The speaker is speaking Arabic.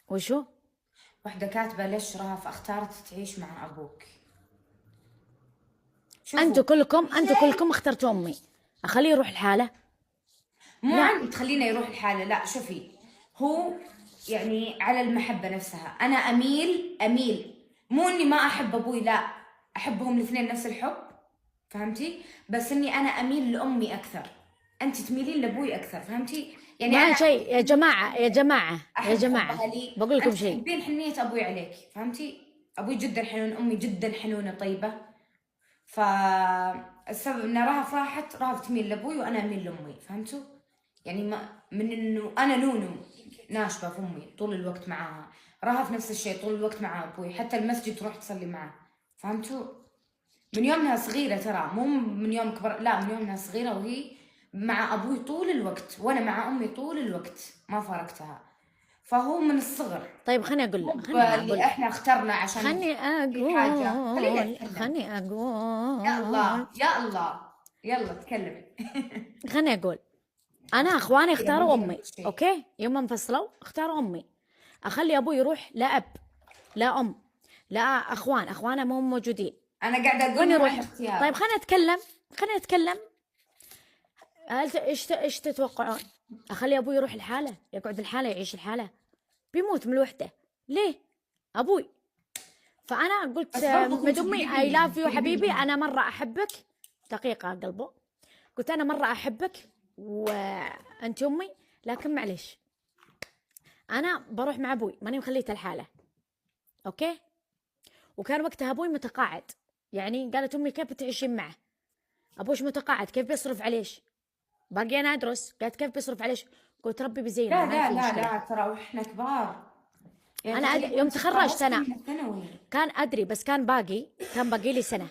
وشو؟ واحدة كاتبة ليش رهف اختارت تعيش مع ابوك. انتوا شوفوا كلكم اخترتوا امي. اخليه يروح لحاله؟ مو لا. عن تخلينا يروح الحالة، لا شوفي، هو يعني على المحبة نفسها. أنا أميل، مو إني ما أحب أبوي، لا، أحبهم الاثنين نفس الحب، فهمتي؟ بس إني أنا أميل لأمي أكثر، أنت تميلين لأبوي أكثر، فهمتي؟ يعني ما أنا شيء يا جماعه، يا جماعه، يا أحب جماعه، حبها لي، بقول أنت لكم شيء. تحبين حنية أبوي عليك، فهمتي؟ أبوي جدا حنون، أمي جدا حنونة طيبة. فالسبب ان رهف راحت، رهف تميل لابوي وانا اميل لامي، فهمتوا؟ يعني ما من انه انا نونو ناشبه في امي طول الوقت معاها، رهف نفس الشيء طول الوقت مع ابوي، حتى المسجد تروح تصلي معه، فهمتوا؟ من يومها صغيره، ترى مو من يوم كبر، لا، من يومها صغيره وهي مع ابوي طول الوقت، وانا مع امي طول الوقت، ما فارقتها. فهو من الصغر، طيب خليني اقول مو لك، خليني اللي اقول احنا اخترنا عشان خليني في حاجه. خليني اقول اتكلم. خليني يا اقول الله يا الله، يلا تكلمي. خليني اقول. انا اخواني كذا ما اختاروا ادري امي، نفس الشيء. اوكي؟ يوم ما انفصلوا اختاروا امي. اخلي ابوي يروح لا اب، لا ام، لا اخوانه مو موجودين. انا قاعده وين اقول مو عن يروح؟ طيب اختيار. خلينا نتكلم. ايش تتوقعون؟ اخلي ابوي يروح لحاله، يقعد لحاله، يعيش لحاله؟ بيموت من الوحده. ليه؟ ابوي. فانا قلت بس برضو مد كنتوا امي اي لاف قريبين يو قريبين حبيبي، منه. انا مره احبك. دقيقه قلبه. قلت انا مره احبك وانت امي، لكن معلش انا بروح مع ابوي، ماني مخليته لحاله، اوكي؟ وكان وقتها ابوي متقاعد، يعني قالت امي كيف بتعيشين معه؟ ابوش متقاعد، كيف بيصرف عليش؟ باقي انا ادرس. قالت كيف بيصرف عليش؟ قلت ربي بزينه، لا ما لا في لا مشكله. لا، ترى واحنا كبار، يعني انا تقريبا يوم تخرجت تخرجتي انا من الثانوي. كان ادري، بس كان باقي لي سنه.